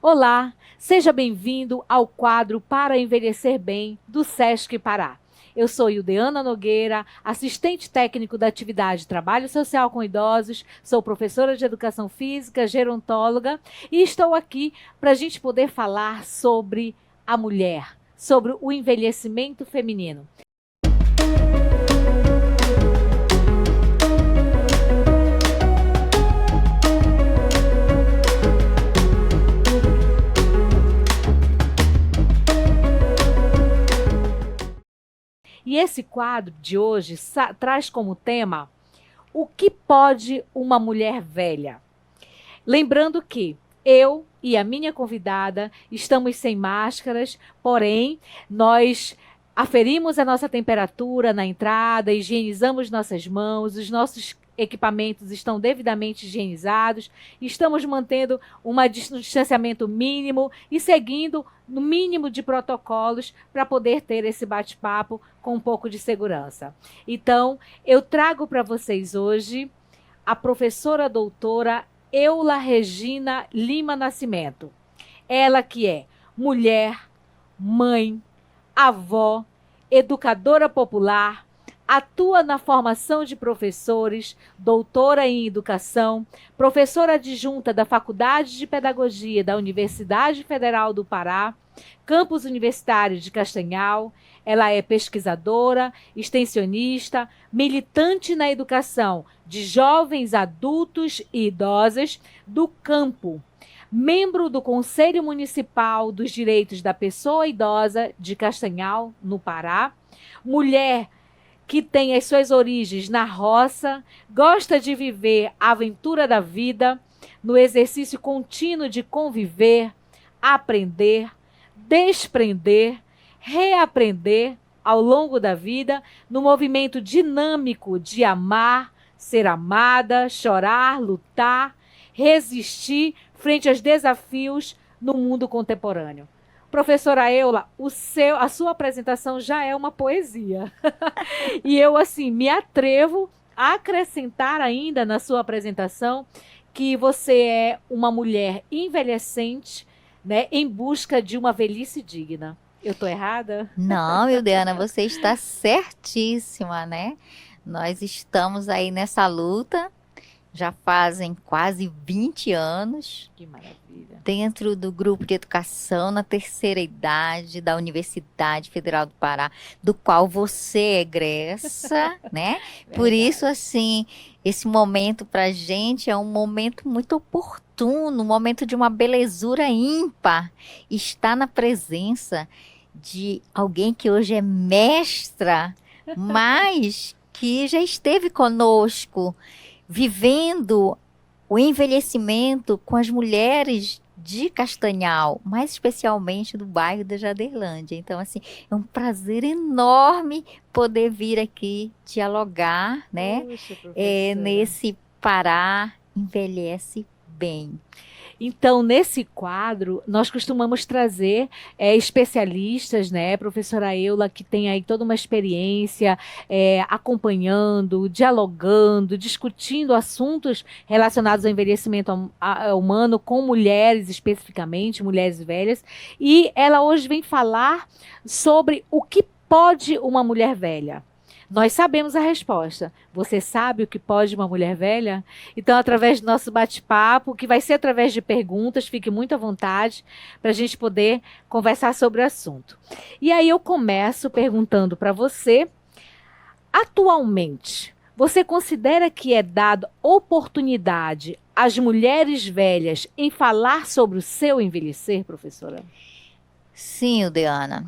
Olá, seja bem-vindo ao quadro Para Envelhecer Bem do Sesc Pará. Eu sou Ildeana Nogueira, assistente técnico da atividade Trabalho Social com Idosos, sou professora de Educação Física, gerontóloga e estou aqui para a gente poder falar sobre a mulher, sobre o envelhecimento feminino. E esse quadro de hoje traz como tema o que pode uma mulher velha. Lembrando que eu e a minha convidada estamos sem máscaras, porém nós aferimos a nossa temperatura na entrada, higienizamos nossas mãos, os nossos equipamentos estão devidamente higienizados, estamos mantendo um distanciamento mínimo e seguindo no mínimo de protocolos para poder ter esse bate-papo com um pouco de segurança. Então, eu trago para vocês hoje a professora doutora Eula Regina Lima Nascimento. Ela que é mulher, mãe, avó, educadora popular, atua na formação de professores, doutora em educação, professora adjunta da Faculdade de Pedagogia da Universidade Federal do Pará, campus universitário de Castanhal. Ela é pesquisadora, extensionista, militante na educação de jovens, adultos e idosas do campo, membro do Conselho Municipal dos Direitos da Pessoa Idosa de Castanhal, no Pará, mulher que tem as suas origens na roça, gosta de viver a aventura da vida, no exercício contínuo de conviver, aprender, desprender, reaprender ao longo da vida, no movimento dinâmico de amar, ser amada, chorar, lutar, resistir frente aos desafios no mundo contemporâneo. Professora Eula, a sua apresentação já é uma poesia. E eu, assim, me atrevo a acrescentar ainda na sua apresentação que você é uma mulher envelhecente, né, em busca de uma velhice digna. Eu estou errada? Não, Ildeana, você está certíssima, né? Nós estamos aí nessa luta, já fazem quase 20 anos, Que maravilha. dentro do grupo de educação na terceira idade da Universidade Federal do Pará, do qual você é egressa, né? Por isso, assim, esse momento para a gente é um momento muito oportuno, um momento de uma belezura ímpar. Estar na presença de alguém que hoje é mestra, mas que já esteve conosco, vivendo o envelhecimento com as mulheres de Castanhal, mais especialmente do bairro da Jaderlândia. Então, assim, é um prazer enorme poder vir aqui dialogar, né? Puxa, professora. Nesse Pará envelhece bem. Então, nesse quadro, nós costumamos trazer especialistas, né? Professora Eula, que tem aí toda uma experiência acompanhando, dialogando, discutindo assuntos relacionados ao envelhecimento humano com mulheres, especificamente, mulheres velhas. E ela hoje vem falar sobre o que pode uma mulher velha. Nós sabemos a resposta. Você sabe o que pode uma mulher velha? Então, através do nosso bate-papo, que vai ser através de perguntas, fique muito à vontade para a gente poder conversar sobre o assunto. E aí eu começo perguntando para você, atualmente, você considera que é dada oportunidade às mulheres velhas em falar sobre o seu envelhecer, professora? Sim, Ildeana.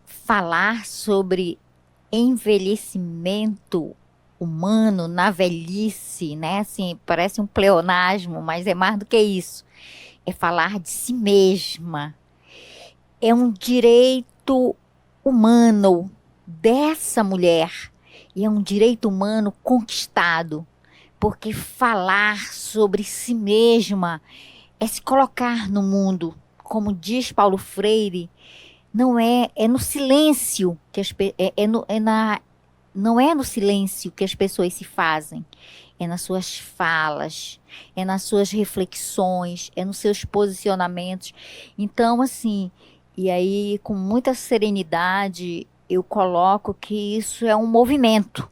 Falar sobre envelhecimento humano na velhice, né? Assim, parece um pleonasmo, mas é mais do que isso. É falar de si mesma. É um direito humano dessa mulher. E é um direito humano conquistado. Porque falar sobre si mesma é se colocar no mundo. Como diz Paulo Freire, não é no silêncio que não é no silêncio que as pessoas se fazem, é nas suas falas, é nas suas reflexões, é nos seus posicionamentos. Então, assim, e aí com muita serenidade eu coloco que isso é um movimento,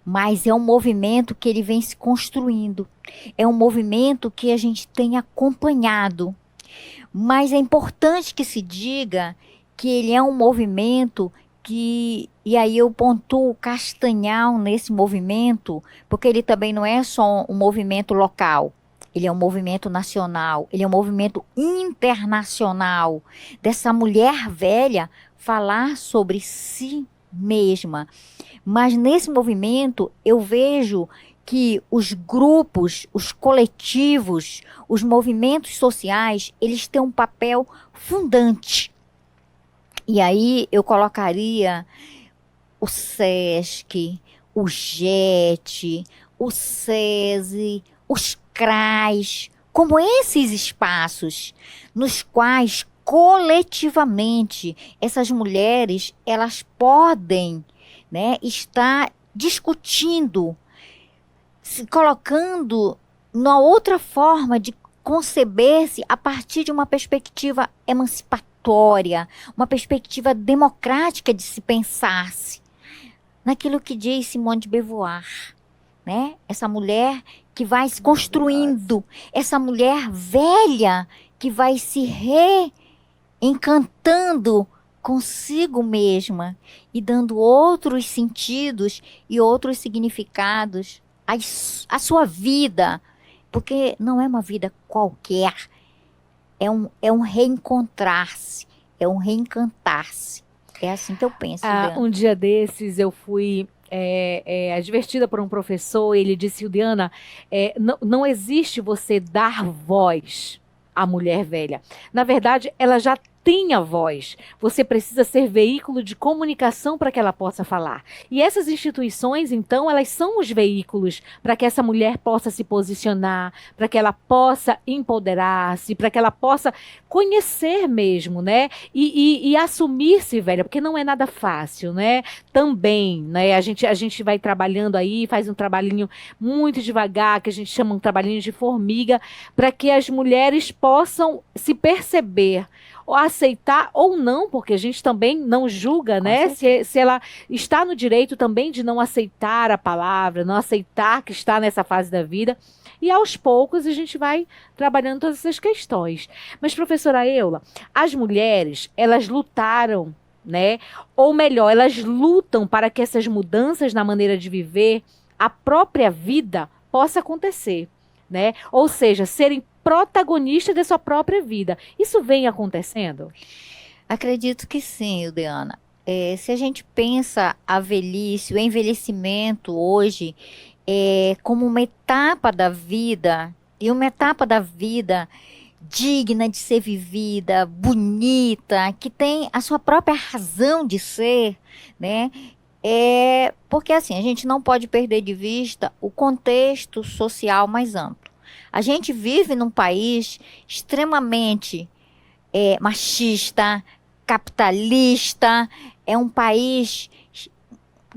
mas é um movimento que ele vem se construindo. É um movimento que a gente tem acompanhado. Mas é importante que se diga que ele é um movimento que, e aí eu pontuo o Castanhal nesse movimento, porque ele também não é só um movimento local. Ele é um movimento nacional, ele é um movimento internacional, dessa mulher velha falar sobre si mesma. Mas nesse movimento eu vejo que os grupos, os coletivos, os movimentos sociais, eles têm um papel fundante. E aí eu colocaria o SESC, o JET, o SESI, os CRAs, como esses espaços nos quais coletivamente essas mulheres elas podem, né, estar discutindo, se colocando numa outra forma de conceber-se a partir de uma perspectiva emancipatória, uma perspectiva democrática de se pensar-se. Naquilo que diz Simone de Beauvoir, né? Essa mulher que vai se construindo, essa mulher velha que vai se reencantando consigo mesma e dando outros sentidos e outros significados à sua vida, porque não é uma vida qualquer, é um reencontrar-se, é um reencantar-se. É assim que eu penso, Diana. Um dia desses eu fui advertida por um professor, ele disse, Diana, não existe você dar voz à mulher velha. Na verdade, ela já tem a voz. Você precisa ser veículo de comunicação para que ela possa falar. E essas instituições, então, elas são os veículos para que essa mulher possa se posicionar, para que ela possa empoderar-se, para que ela possa conhecer mesmo, né? E assumir-se, velha, porque não é nada fácil, né? Também, né? A gente vai trabalhando aí, faz um trabalhinho muito devagar, que a gente chama um trabalhinho de formiga, para que as mulheres possam se perceber, ou aceitar ou não, porque a gente também não julga, né? Se ela está no direito também de não aceitar a palavra, não aceitar que está nessa fase da vida. E aos poucos a gente vai trabalhando todas essas questões. Mas, professora Eula, as mulheres, elas lutaram, né? Ou melhor, elas lutam para que essas mudanças na maneira de viver, a própria vida, possa acontecer, né? Ou seja, serem protagonista da sua própria vida. Isso vem acontecendo? Acredito que sim, Diana. Se a gente pensa a velhice, o envelhecimento hoje, como uma etapa da vida, e uma etapa da vida digna de ser vivida, bonita, que tem a sua própria razão de ser, né? Porque assim, a gente não pode perder de vista o contexto social mais amplo. A gente vive num país extremamente machista, capitalista, é um país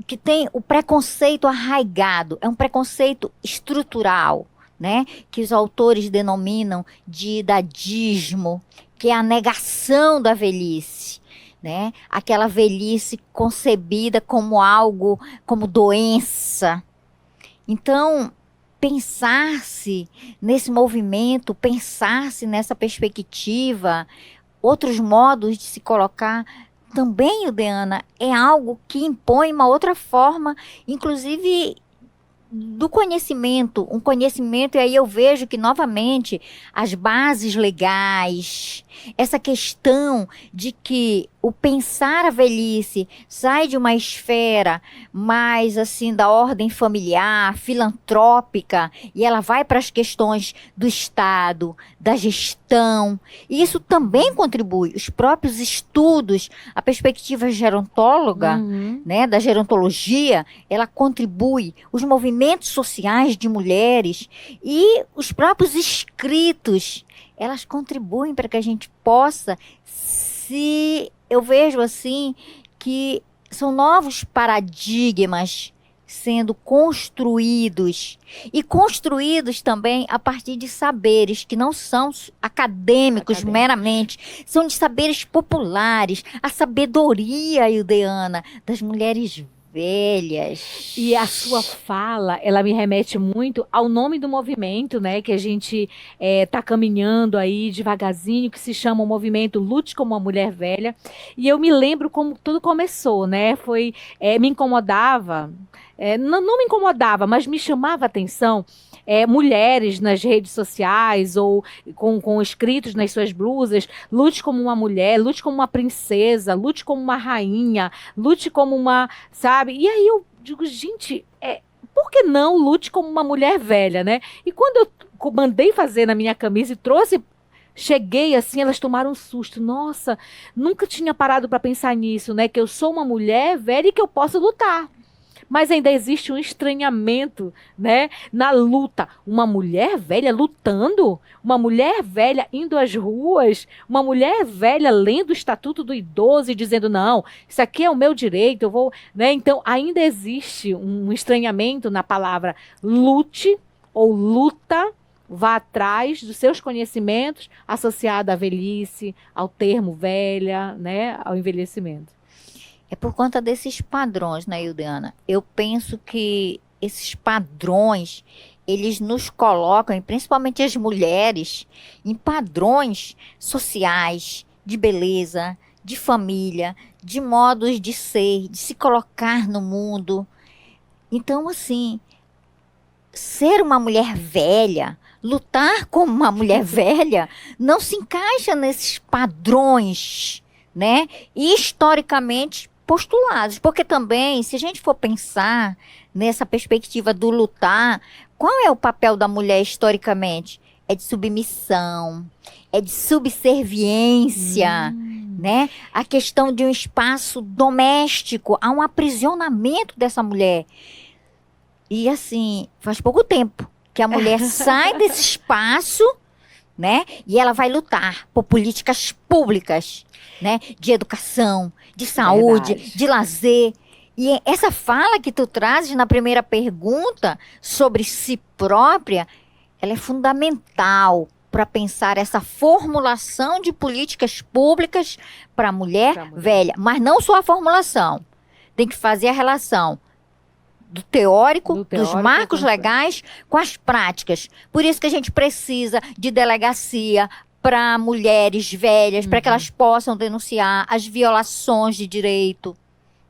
que tem o preconceito arraigado, é um preconceito estrutural, né? Que os autores denominam de idadismo, que é a negação da velhice, né? Aquela velhice concebida como algo, como doença. Então, pensar-se nesse movimento, pensar-se nessa perspectiva, outros modos de se colocar, também, Diana, é algo que impõe uma outra forma, inclusive do conhecimento, um conhecimento, e aí eu vejo que novamente as bases legais, essa questão de que o pensar a velhice sai de uma esfera mais assim da ordem familiar, filantrópica, e ela vai para as questões do Estado, da gestão, e isso também contribui. Os próprios estudos, a perspectiva gerontóloga, né, da gerontologia, ela contribui. Os movimentos sociais de mulheres e os próprios escritos, elas contribuem para que a gente possa eu vejo assim que são novos paradigmas sendo construídos. E construídos também a partir de saberes que não são acadêmicos meramente, são de saberes populares, a sabedoria ildeana das mulheres velhas. E a sua fala, ela me remete muito ao nome do movimento, né, que a gente tá caminhando aí devagarzinho, que se chama o movimento Lute como uma Mulher Velha. E eu me lembro como tudo começou, né? Me incomodava, não me incomodava, mas me chamava a atenção. Mulheres nas redes sociais ou com escritos nas suas blusas: lute como uma mulher, lute como uma princesa, lute como uma rainha, lute como uma, sabe? E aí eu digo, gente, por que não lute como uma mulher velha, né? E quando eu mandei fazer na minha camisa e trouxe, cheguei assim, elas tomaram um susto. Nossa, nunca tinha parado para pensar nisso, né? Que eu sou uma mulher velha e que eu posso lutar. Mas ainda existe um estranhamento, né, na luta. Uma mulher velha lutando, uma mulher velha indo às ruas, uma mulher velha lendo o Estatuto do Idoso e dizendo, não, isso aqui é o meu direito, eu vou, né? Então ainda existe um estranhamento na palavra lute ou luta. Vá atrás dos seus conhecimentos associado à velhice, ao termo velha, né, ao envelhecimento. É por conta desses padrões, né, Ildeana? Eu penso que esses padrões, eles nos colocam, e principalmente as mulheres, em padrões sociais, de beleza, de família, de modos de ser, de se colocar no mundo. Então, assim, ser uma mulher velha, lutar como uma mulher velha, não se encaixa nesses padrões, né? E historicamente postulados, porque também, se a gente for pensar nessa perspectiva do lutar, qual é o papel da mulher historicamente? É de submissão, é de subserviência, né? A questão de um espaço doméstico, há um aprisionamento dessa mulher. E assim, faz pouco tempo que a mulher sai desse espaço, né? E ela vai lutar por políticas públicas, né? De educação, de saúde, de lazer. E essa fala que tu trazes na primeira pergunta sobre si própria, ela é fundamental para pensar essa formulação de políticas públicas para a mulher velha. Mas não só a formulação. Tem que fazer a relação do teórico, dos marcos legais com as práticas. Por isso que a gente precisa de delegacia para mulheres velhas, para que elas possam denunciar as violações de direito,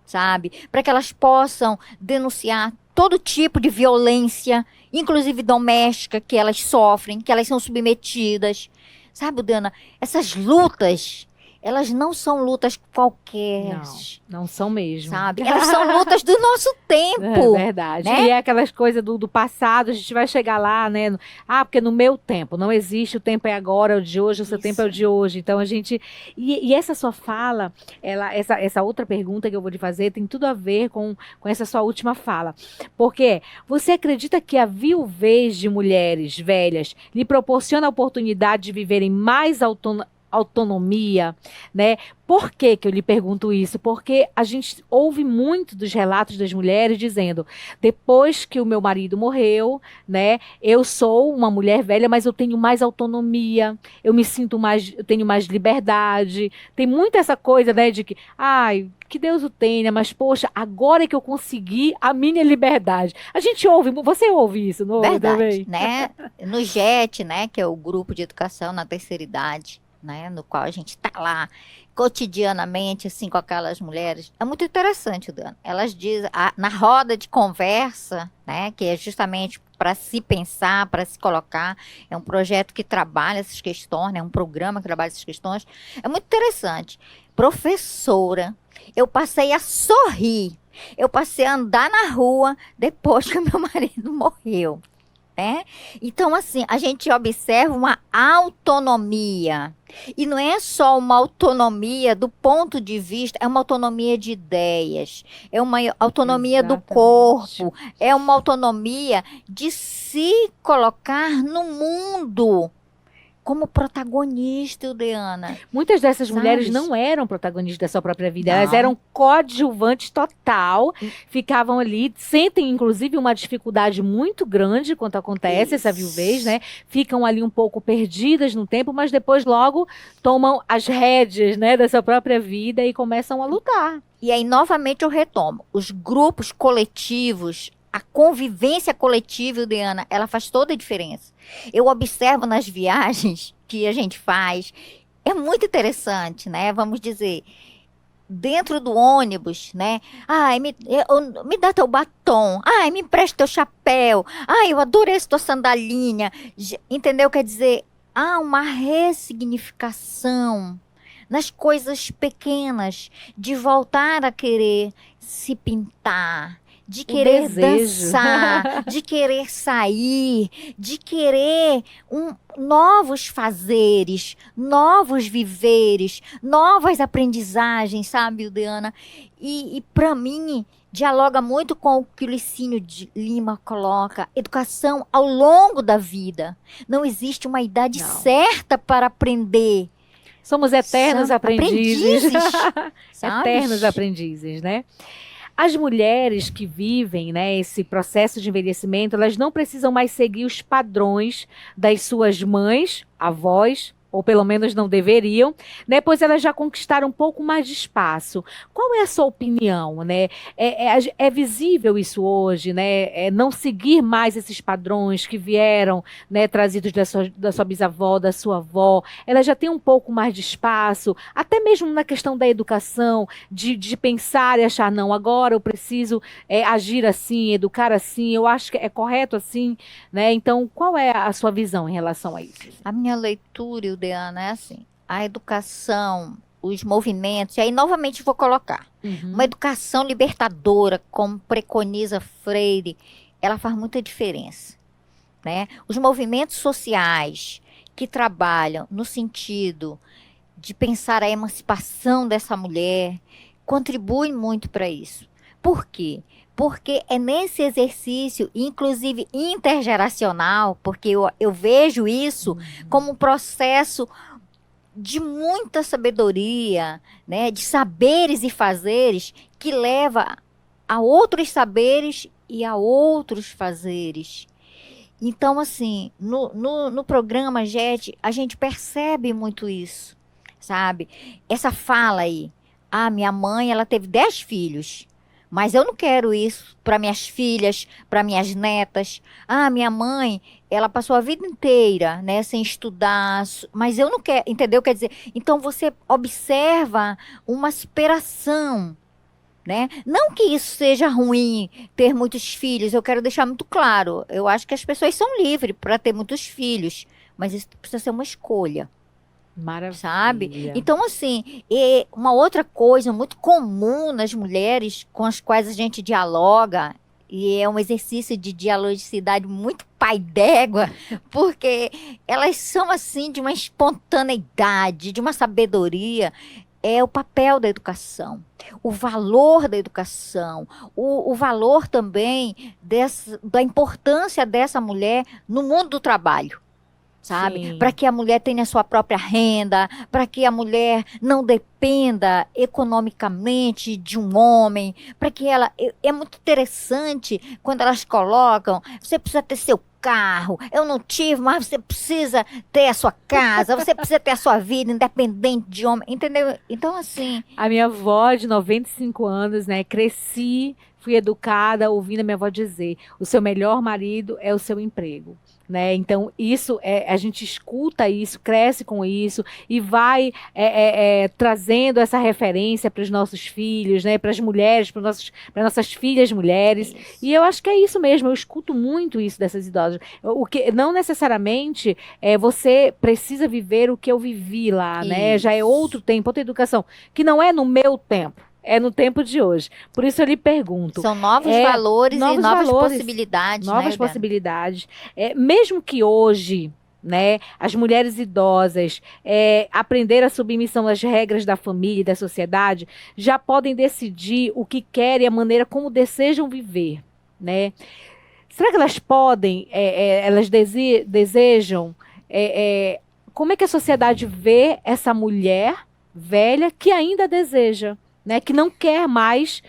sabe? Para que elas possam denunciar todo tipo de violência, inclusive doméstica, que elas sofrem, que elas são submetidas. Sabe, Dana, essas lutas, elas não são lutas qualquer. Não são mesmo. Sabe? Elas são lutas do nosso tempo. É verdade. Né? E é aquelas coisas do passado, a gente vai chegar lá, né? Porque no meu tempo, não existe, o tempo é agora, o de hoje, o seu tempo é o de hoje. Então a gente... E essa sua fala, essa outra pergunta que eu vou te fazer tem tudo a ver com essa sua última fala. Porque você acredita que a viuvez de mulheres velhas lhe proporciona a oportunidade de viverem mais autonomia, né? Por que eu lhe pergunto isso? Porque a gente ouve muito dos relatos das mulheres dizendo, depois que o meu marido morreu, né? Eu sou uma mulher velha, mas eu tenho mais autonomia, eu me sinto mais, eu tenho mais liberdade. Tem muito essa coisa, né? De que, que Deus o tenha, mas poxa, agora é que eu consegui a minha liberdade. A gente ouve, você ouve isso, não ouve também? Né? No JET, né? Que é o grupo de educação na terceira idade, né, no qual a gente está lá cotidianamente, assim, com aquelas mulheres. É muito interessante, Dana. Elas dizem, na roda de conversa, né, que é justamente para se pensar, para se colocar, é um projeto que trabalha essas questões, é um programa que trabalha essas questões. É muito interessante. Professora, eu passei a sorrir, eu passei a andar na rua depois que o meu marido morreu. Né? Então, assim, a gente observa uma autonomia. E não é só uma autonomia do ponto de vista, é uma autonomia de ideias, é uma autonomia do corpo, é uma autonomia de se colocar no mundo, como protagonista, Ildeana. Muitas dessas mulheres Sabes? não eram protagonistas da sua própria vida, elas Não. eram coadjuvantes total, ficavam ali, sentem inclusive uma dificuldade muito grande quando acontece essa viuvez, né? Ficam ali um pouco perdidas no tempo, mas depois logo tomam as rédeas, né, da sua própria vida e começam a lutar. E aí, novamente, eu retomo. Os grupos coletivos, a convivência coletiva, Diana, ela faz toda a diferença. Eu observo nas viagens que a gente faz, é muito interessante, né? Vamos dizer, dentro do ônibus, né? Ai, me dá teu batom. Ai, me empresta teu chapéu. Ai, eu adorei essa tua sandalinha. Entendeu? Quer dizer, há uma ressignificação nas coisas pequenas, de voltar a querer se pintar, de querer desejo. dançar, de querer sair, de querer novos fazeres, novos viveres, novas aprendizagens, sabe, Diana? E para mim, dialoga muito com o que o Licínio de Lima coloca, educação ao longo da vida. Não existe uma idade certa para aprender. Somos eternos aprendizes. Sabe? Eternos aprendizes, né? As mulheres que vivem, né, esse processo de envelhecimento, elas não precisam mais seguir os padrões das suas mães, avós, ou pelo menos não deveriam, né? Pois elas já conquistaram um pouco mais de espaço. Qual é a sua opinião, né? É visível isso hoje, né? Não seguir mais esses padrões que vieram, né, trazidos da sua bisavó, da sua avó. Ela já tem um pouco mais de espaço, até mesmo na questão da educação, de pensar e achar, não, agora eu preciso agir assim, educar assim, eu acho que é correto assim, né? Então, qual é a sua visão em relação a isso? A minha leitura, Diana, é assim, a educação, os movimentos, e aí novamente vou colocar, uma educação libertadora, como preconiza Freire, ela faz muita diferença, né? Os movimentos sociais que trabalham no sentido de pensar a emancipação dessa mulher, contribuem muito para isso. Por quê? Porque é nesse exercício, inclusive intergeracional, porque eu vejo isso como um processo de muita sabedoria, né, de saberes e fazeres, que leva a outros saberes e a outros fazeres. Então, assim, no programa JET, a gente percebe muito isso, sabe? Essa fala aí, minha mãe, ela teve 10 filhos. Mas eu não quero isso para minhas filhas, para minhas netas. Minha mãe, ela passou a vida inteira, né, sem estudar, mas eu não quero, entendeu? Quer dizer, então você observa uma aspiração, né? Não que isso seja ruim, ter muitos filhos, eu quero deixar muito claro. Eu acho que as pessoas são livres para ter muitos filhos, mas isso precisa ser uma escolha. Maravilha. Sabe? Então, assim, uma outra coisa muito comum nas mulheres com as quais a gente dialoga, e é um exercício de dialogicidade muito pai d'égua, porque elas são, assim, de uma espontaneidade, de uma sabedoria, é o papel da educação, o valor da educação, o valor também da importância dessa mulher no mundo do trabalho. Sabe? Para que a mulher tenha sua própria renda, para que a mulher não dependa economicamente de um homem, para que ela... É muito interessante quando elas colocam, você precisa ter seu carro, eu não tive, mas você precisa ter a sua casa, você precisa ter a sua vida independente de homem, entendeu? Então, assim... A minha avó de 95 anos, né, cresci, fui educada ouvindo a minha avó dizer, o seu melhor marido é o seu emprego. Né? Então, isso a gente escuta isso, cresce com isso e vai trazendo essa referência para os nossos filhos, né? Para as mulheres, para nossas filhas mulheres. Isso. E eu acho que é isso mesmo, eu escuto muito isso dessas idosas. O que, não necessariamente você precisa viver o que eu vivi lá, né? Já é outro tempo, outra educação, que não é no meu tempo. É no tempo de hoje. Por isso eu lhe pergunto. São novos valores e novas possibilidades. Novas possibilidades. Mesmo que hoje, né, as mulheres idosas aprenderam a submissão às regras da família e da sociedade, já podem decidir o que querem, a maneira como desejam viver. Né? Será que elas podem, elas desejam como é que a sociedade vê essa mulher velha que ainda deseja, né? Que não quer mais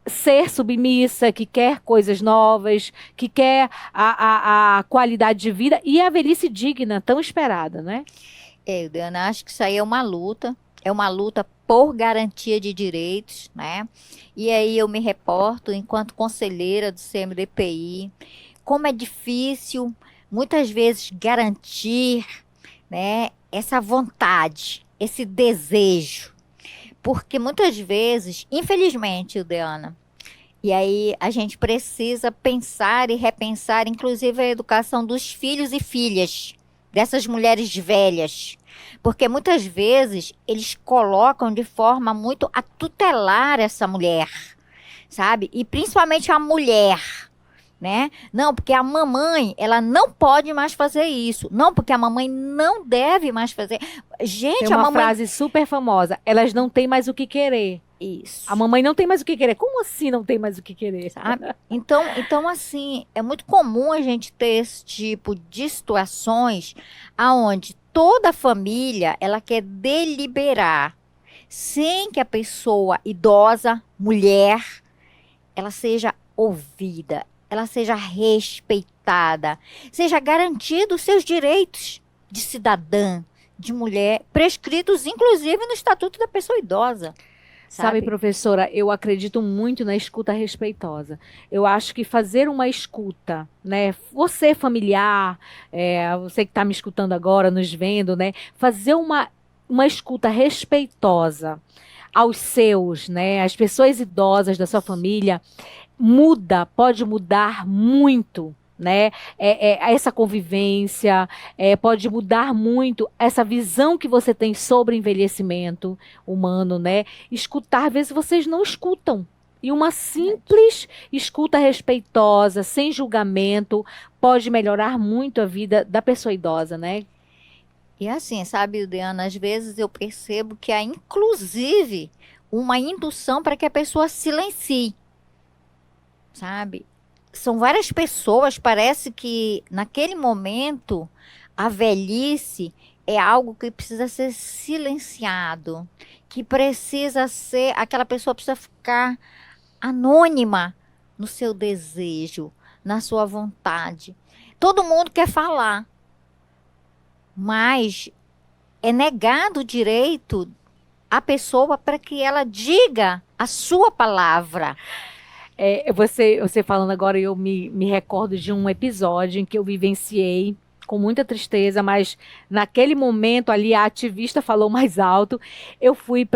ser submissa, que quer coisas novas, que quer a qualidade de vida e a velhice digna, tão esperada, né? Diana, acho que isso aí é uma luta por garantia de direitos, né? E aí eu me reporto, enquanto conselheira do CMDPI, como é difícil, muitas vezes, garantir, né, essa vontade, esse desejo. Porque muitas vezes, infelizmente, Diana, e aí a gente precisa pensar e repensar, inclusive, a educação dos filhos e filhas dessas mulheres velhas. Porque muitas vezes eles colocam de forma muito a tutelar essa mulher, sabe? E principalmente a mulher, né? Não, porque a mamãe, ela não pode mais fazer isso. Não, porque a mamãe não deve mais fazer. Tem Gente, a uma mamãe. frase super famosa: elas não têm mais o que querer. Isso. A mamãe não tem mais o que querer. Como assim não tem mais o que querer? Sabe? Então, assim, é muito comum a gente ter esse tipo de situações aonde toda a família, ela quer deliberar sem que a pessoa idosa, mulher, ela seja ouvida, ela seja respeitada, seja garantido os seus direitos de cidadã, de mulher, prescritos inclusive no Estatuto da Pessoa Idosa. Sabe, professora, eu acredito muito na escuta respeitosa. Eu acho que fazer uma escuta, né? Você familiar, você que está me escutando agora, nos vendo, né? Fazer uma escuta respeitosa aos seus, né? As pessoas idosas da sua família, pode mudar muito, né? Essa convivência, pode mudar muito essa visão que você tem sobre envelhecimento humano, né? Escutar, às vezes vocês não escutam. E uma simples escuta respeitosa, sem julgamento, pode melhorar muito a vida da pessoa idosa, né? E assim, sabe, Diana, às vezes eu percebo que há inclusive uma indução para que a pessoa silencie, sabe? São várias pessoas, parece que naquele momento a velhice é algo que precisa ser silenciado, que precisa ser, aquela pessoa precisa ficar anônima no seu desejo, na sua vontade. Todo mundo quer falar, mas é negado o direito à pessoa para que ela diga a sua palavra. Você falando agora, eu me recordo de um episódio em que eu vivenciei com muita tristeza, mas naquele momento ali a ativista falou mais alto. Eu fui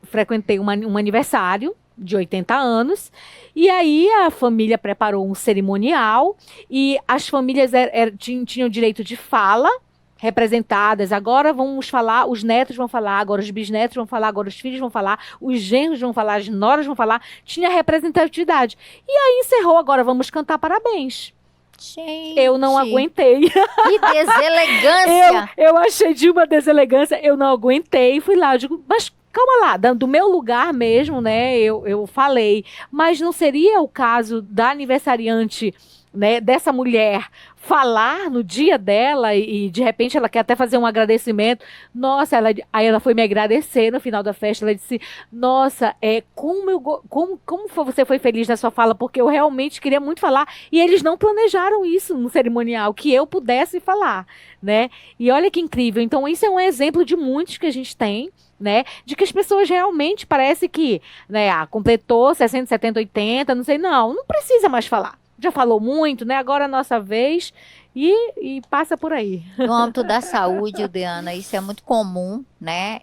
frequentei um aniversário de 80 anos, e aí a família preparou um cerimonial, e as famílias tinham direito de fala, representadas. Agora vamos falar, os netos vão falar, agora os bisnetos vão falar, agora os filhos vão falar, os genros vão falar, as noras vão falar. Tinha representatividade. E aí encerrou, agora vamos cantar parabéns. Gente, eu não aguentei. Que deselegância! Eu achei de uma deselegância, eu não aguentei. Fui lá, eu digo, mas calma lá, do meu lugar mesmo, né? Eu falei, mas não seria o caso da aniversariante, né, dessa mulher falar no dia dela e de repente ela quer até fazer um agradecimento. Nossa, aí ela foi me agradecer no final da festa. Ela disse: nossa, como você foi feliz na sua fala, porque eu realmente queria muito falar e eles não planejaram isso no cerimonial, que eu pudesse falar, né? E olha que incrível. Então isso é um exemplo de muitos que a gente tem, né, de que as pessoas realmente parece que, né, completou 60, 70, 80, não sei, não precisa mais falar. Já falou muito, né? Agora é a nossa vez e passa por aí. No âmbito da saúde, Diana, isso é muito comum, né?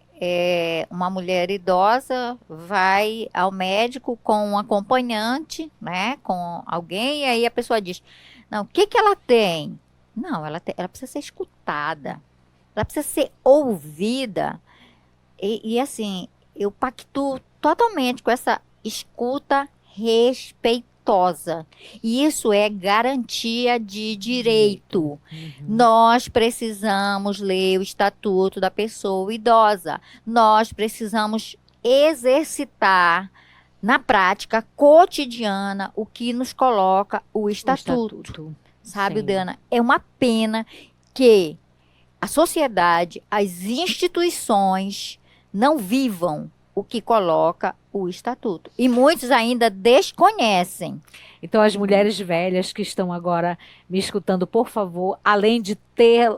Uma mulher idosa vai ao médico com um acompanhante, né? Com alguém, e aí a pessoa diz: não, o que que ela tem? Não, ela precisa ser escutada, ela precisa ser ouvida. E assim, eu pactuo totalmente com essa escuta respeitosa. E isso é garantia de direito. Nós precisamos ler o Estatuto da Pessoa Idosa. Nós precisamos exercitar na prática cotidiana o que nos coloca o Estatuto. Sabe, Sim. Diana? É uma pena que a sociedade, as instituições não vivam o que coloca o estatuto. E muitos ainda desconhecem. Então, as mulheres velhas que estão agora me escutando, por favor, além de ter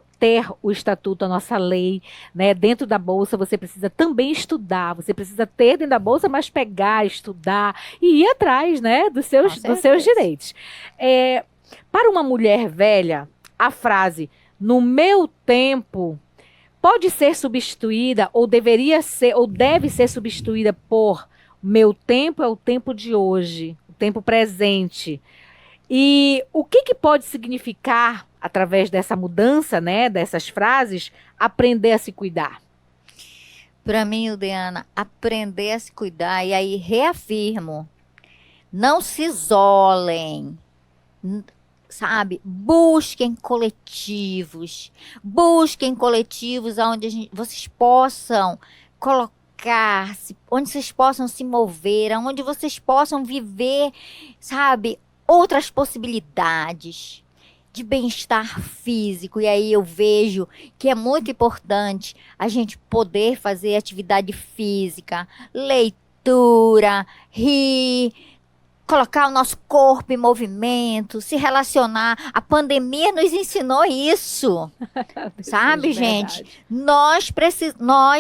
o estatuto, a nossa lei, né, dentro da bolsa, você precisa também estudar. Você precisa ter dentro da bolsa, mas pegar, estudar e ir atrás, né, dos seus direitos. Para uma mulher velha, a frase "no meu tempo" pode ser substituída, ou deveria ser, ou deve ser substituída por "meu tempo é o tempo de hoje", o tempo presente. E o que pode significar, através dessa mudança, né, dessas frases, aprender a se cuidar? Para mim, Udeana, aprender a se cuidar, e aí reafirmo, não se isolem, sabe? Busquem coletivos onde vocês possam colocar-se, onde vocês possam se mover, onde vocês possam viver, sabe, outras possibilidades de bem-estar físico. E aí eu vejo que é muito importante a gente poder fazer atividade física, leitura, rir, colocar o nosso corpo em movimento, se relacionar. A pandemia nos ensinou isso, sabe, gente? Nós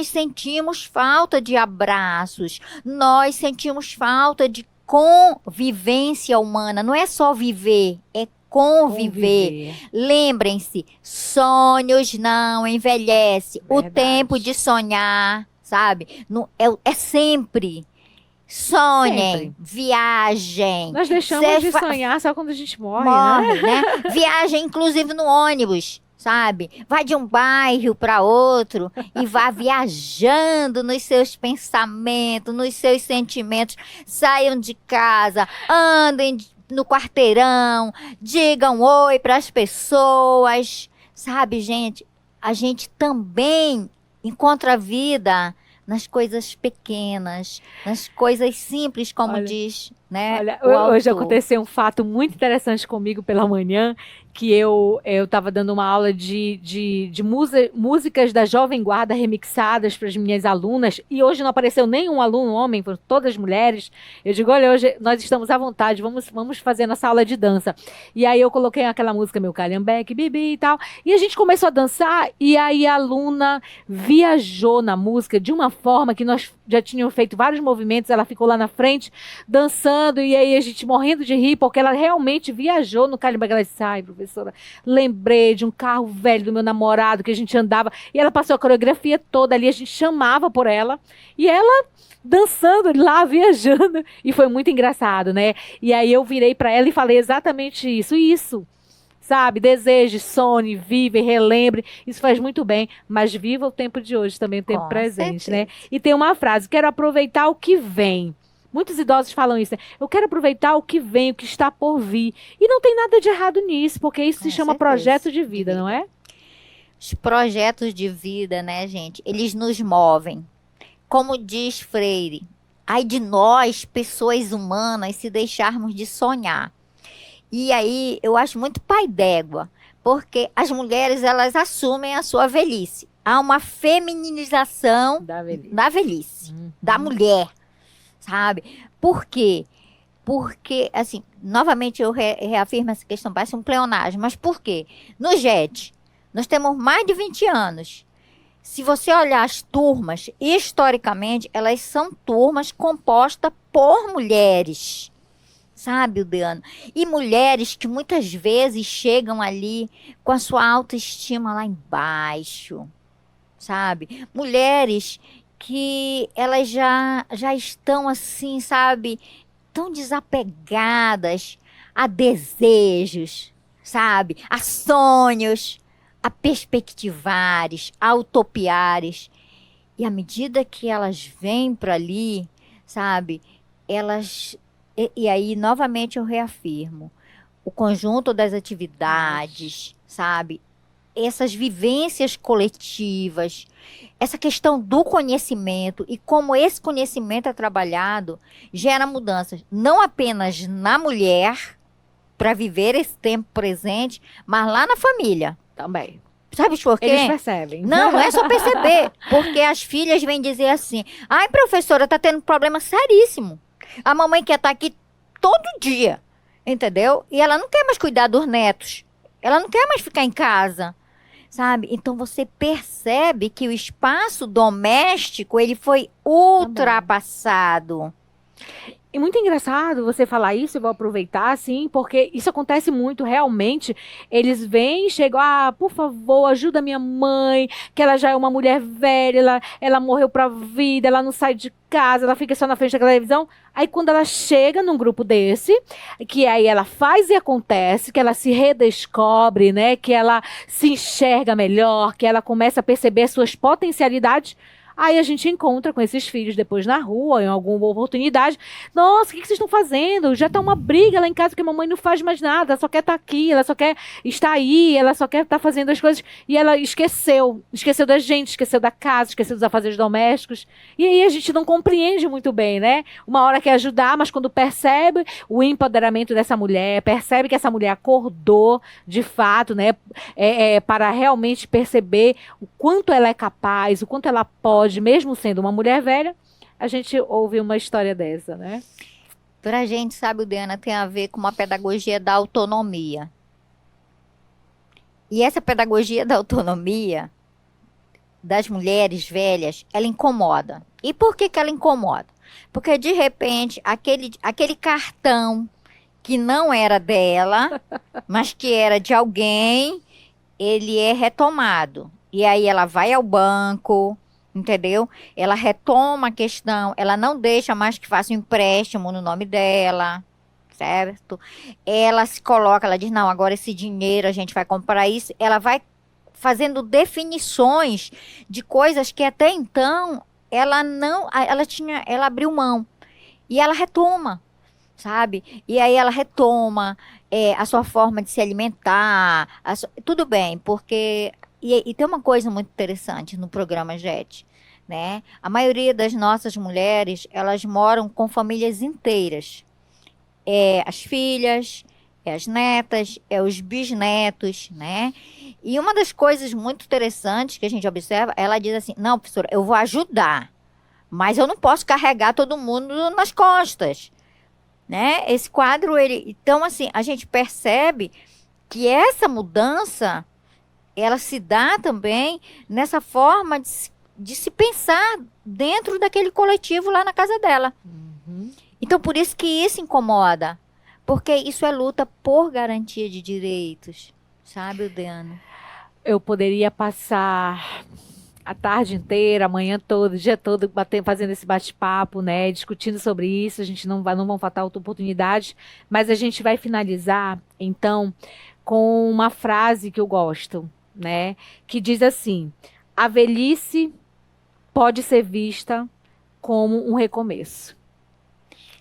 sentimos falta de abraços, nós sentimos falta de convivência humana. Não é só viver, é conviver. Lembrem-se, sonhos não envelhecem. O tempo de sonhar, sabe? É sempre. Sonhem, viajem. Nós deixamos de sonhar só quando a gente morre, né? Viagem, inclusive no ônibus, sabe? Vai de um bairro para outro e vá viajando nos seus pensamentos, nos seus sentimentos. Saiam de casa, andem no quarteirão, digam oi para as pessoas, sabe, gente? A gente também encontra a vida nas coisas pequenas, nas coisas simples, como diz, né? Olha, hoje aconteceu um fato muito interessante comigo pela manhã, que eu estava dando uma aula de músicas da Jovem Guarda remixadas para as minhas alunas, e hoje não apareceu nenhum aluno homem, foram todas mulheres. Eu digo, olha, hoje nós estamos à vontade, vamos fazer nossa aula de dança. E aí eu coloquei aquela música, Meu Calhambeque, Bibi e tal, e a gente começou a dançar, e aí a aluna viajou na música de uma forma que nós já tínhamos feito vários movimentos, ela ficou lá na frente, dançando, e aí a gente morrendo de rir, porque ela realmente viajou no calhambeque. Ela disse, ai, professora, lembrei de um carro velho do meu namorado que a gente andava, e ela passou a coreografia toda ali, a gente chamava por ela, e ela dançando lá, viajando, e foi muito engraçado, né? E aí eu virei para ela e falei exatamente isso, sabe? Deseje, sonhe, vive, relembre, isso faz muito bem, mas viva o tempo de hoje também, o tempo presente, né? E tem uma frase, quero aproveitar o que vem. Muitos idosos falam isso, né? Eu quero aproveitar o que vem, o que está por vir. E não tem nada de errado nisso, porque isso se chama projeto de vida, não é? Os projetos de vida, né, gente? Eles nos movem. Como diz Freire, ai de nós, pessoas humanas, se deixarmos de sonhar. E aí, eu acho muito pai d'égua, porque as mulheres, elas assumem a sua velhice. Há uma femininização da velhice, da mulher. Sabe? Por quê? Porque, assim, novamente eu reafirmo essa questão, parece um pleonasmo, mas por quê? No JET, nós temos mais de 20 anos. Se você olhar as turmas, historicamente, elas são turmas compostas por mulheres, sabe, Udeana? E mulheres que muitas vezes chegam ali com a sua autoestima lá embaixo, sabe? Mulheres que elas já estão assim, sabe, tão desapegadas a desejos, sabe, a sonhos, a perspectivares, a utopiares. E à medida que elas vêm para ali, sabe, elas... E aí, novamente, eu reafirmo, o conjunto das atividades, sabe, essas vivências coletivas, essa questão do conhecimento e como esse conhecimento é trabalhado, gera mudanças, não apenas na mulher, para viver esse tempo presente, mas lá na família também. Sabe por quê? Eles percebem. Não é só perceber, porque as filhas vêm dizer assim, ai, professora, tá tendo um problema seríssimo. A mamãe quer estar aqui todo dia, entendeu? E ela não quer mais cuidar dos netos. Ela não quer mais ficar em casa, sabe? Então você percebe que o espaço doméstico, ele foi ultrapassado. E muito engraçado você falar isso, eu vou aproveitar, assim, porque isso acontece muito, realmente. Eles vêm, chegam, por favor, ajuda minha mãe, que ela já é uma mulher velha, ela morreu pra vida, ela não sai de casa, ela fica só na frente da televisão. Aí quando ela chega num grupo desse, que aí ela faz e acontece, que ela se redescobre, né, que ela se enxerga melhor, que ela começa a perceber suas potencialidades. Aí a gente encontra com esses filhos depois na rua, em alguma oportunidade. Nossa, o que vocês estão fazendo? Já tá uma briga lá em casa que a mamãe não faz mais nada. Ela só quer estar aqui, ela só quer estar aí, ela só quer estar fazendo as coisas. E ela esqueceu. Esqueceu da gente, esqueceu da casa, esqueceu dos afazeres domésticos. E aí a gente não compreende muito bem, né? Uma hora quer ajudar, mas quando percebe o empoderamento dessa mulher, percebe que essa mulher acordou de fato, né? Para realmente perceber o quanto ela é capaz, o quanto ela pode, mesmo sendo uma mulher velha, a gente ouve uma história dessa, né? Pra gente, sabe, Diana, tem a ver com uma pedagogia da autonomia. E essa pedagogia da autonomia das mulheres velhas, ela incomoda. E por que que ela incomoda? Porque, de repente, aquele cartão que não era dela, mas que era de alguém, ele é retomado. E aí ela vai ao banco, entendeu? Ela retoma a questão, ela não deixa mais que faça um empréstimo no nome dela, certo? Ela se coloca, ela diz, não, agora esse dinheiro a gente vai comprar isso. Ela vai fazendo definições de coisas que até então ela abriu mão. E ela retoma, sabe? E aí ela retoma a sua forma de se alimentar. Tudo bem, porque... E tem uma coisa muito interessante no programa JET, né? A maioria das nossas mulheres, elas moram com famílias inteiras. As filhas, as netas, os bisnetos, né? E uma das coisas muito interessantes que a gente observa, ela diz assim, não, professora, eu vou ajudar, mas eu não posso carregar todo mundo nas costas, né? Esse quadro, então, assim, a gente percebe que essa mudança, ela se dá também nessa forma de se pensar dentro daquele coletivo lá na casa dela. Uhum. Então, por isso que isso incomoda, porque isso é luta por garantia de direitos, sabe, Diana? Eu poderia passar a tarde inteira, a manhã toda, o dia todo fazendo esse bate-papo, né, discutindo sobre isso. A gente não vão faltar outra oportunidade, mas a gente vai finalizar então com uma frase que eu gosto, né, que diz assim: a velhice pode ser vista como um recomeço,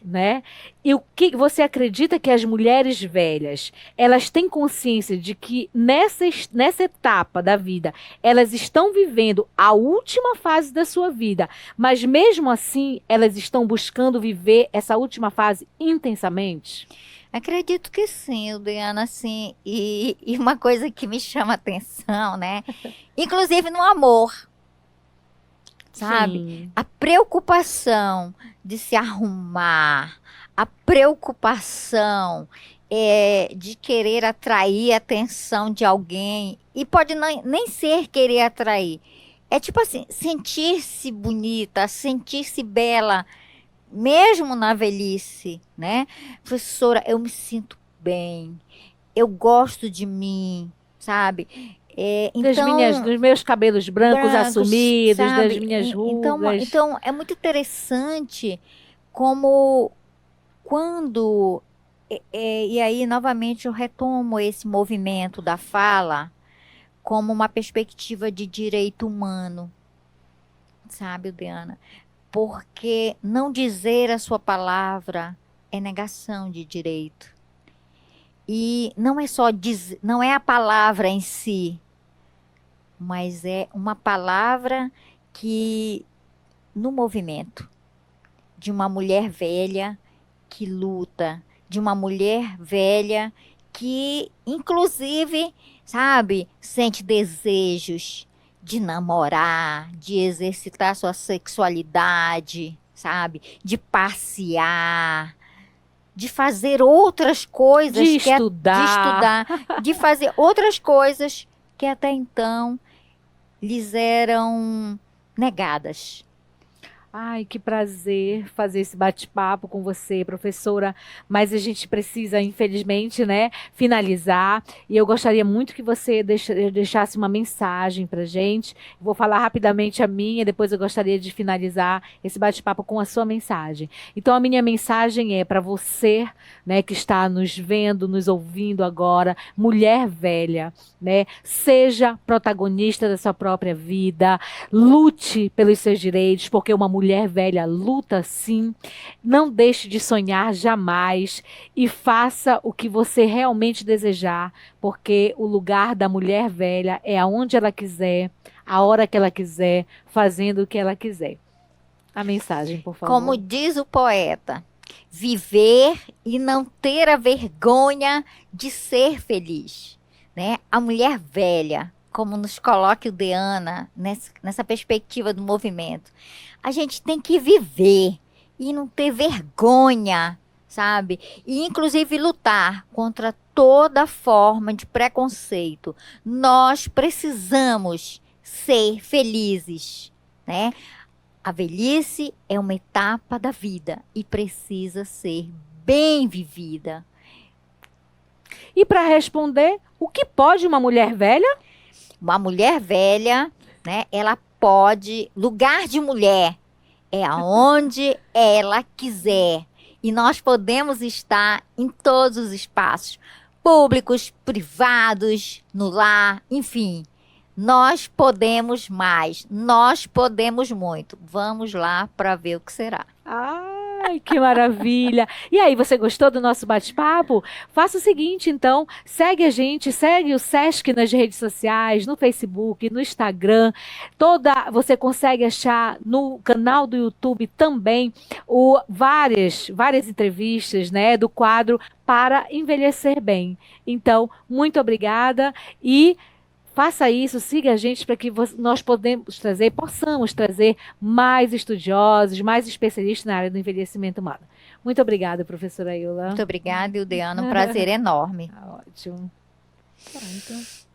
né? E o que você acredita que as mulheres velhas, elas têm consciência de que nessa etapa da vida, elas estão vivendo a última fase da sua vida, mas mesmo assim, elas estão buscando viver essa última fase intensamente? Acredito que sim, Diana, assim, e uma coisa que me chama a atenção, né? Inclusive no amor, sabe? Sim. A preocupação de se arrumar, a preocupação de querer atrair a atenção de alguém, e pode nem ser querer atrair. É tipo assim, sentir-se bonita, sentir-se bela, mesmo na velhice, né? Professora, eu me sinto bem, eu gosto de mim, sabe? Então, Dos meus cabelos brancos assumidos, das sabe? minhas Então, rugas. então, é muito interessante como quando... e aí, novamente, eu retomo esse movimento da fala como uma perspectiva de direito humano, sabe, Diana? Porque não dizer a sua palavra é negação de direito. E não é só dizer, não é a palavra em si, mas é uma palavra que, no movimento de uma mulher velha que luta, de uma mulher velha que, inclusive, sabe, sente desejos de namorar, de exercitar sua sexualidade, sabe, de passear, de fazer outras coisas, De de estudar. estudar, de fazer outras coisas que até então lhes eram negadas. Ai, que prazer fazer esse bate-papo com você, professora. Mas a gente precisa, infelizmente, né, finalizar. E eu gostaria muito que você deixasse uma mensagem para gente. Vou falar rapidamente a minha, depois eu gostaria de finalizar esse bate-papo com a sua mensagem. Então, a minha mensagem é para você, né, que está nos vendo, nos ouvindo agora, mulher velha, né? Seja protagonista da sua própria vida, lute pelos seus direitos, porque uma mulher velha luta sim. Não deixe de sonhar jamais e faça o que você realmente desejar, porque o lugar da mulher velha é aonde ela quiser, a hora que ela quiser, fazendo o que ela quiser. A mensagem, por Como favor. diz o poeta, viver e não ter a vergonha de ser feliz, né? A mulher velha, como nos coloca o Deana nessa perspectiva do movimento, a gente tem que viver e não ter vergonha, sabe? E inclusive lutar contra toda forma de preconceito. Nós precisamos ser felizes, né? A velhice é uma etapa da vida e precisa ser bem vivida. E para responder, o que pode uma mulher velha? Uma mulher velha, né? Ela pode, lugar de mulher é aonde ela quiser. E nós podemos estar em todos os espaços, públicos, privados, no lar, enfim. Nós podemos mais, nós podemos muito. Vamos lá para ver o que será. Ai, que maravilha! E aí, você gostou do nosso bate-papo? Faça o seguinte, então, segue a gente, segue o Sesc nas redes sociais, no Facebook, no Instagram. Você consegue achar no canal do YouTube também várias entrevistas, né, do quadro Para Envelhecer Bem. Então, muito obrigada e faça isso, siga a gente para que possamos trazer mais estudiosos, mais especialistas na área do envelhecimento humano. Muito obrigada, professora Ilha. Muito obrigada, Ildeana. Um prazer enorme. Ótimo. Pronto.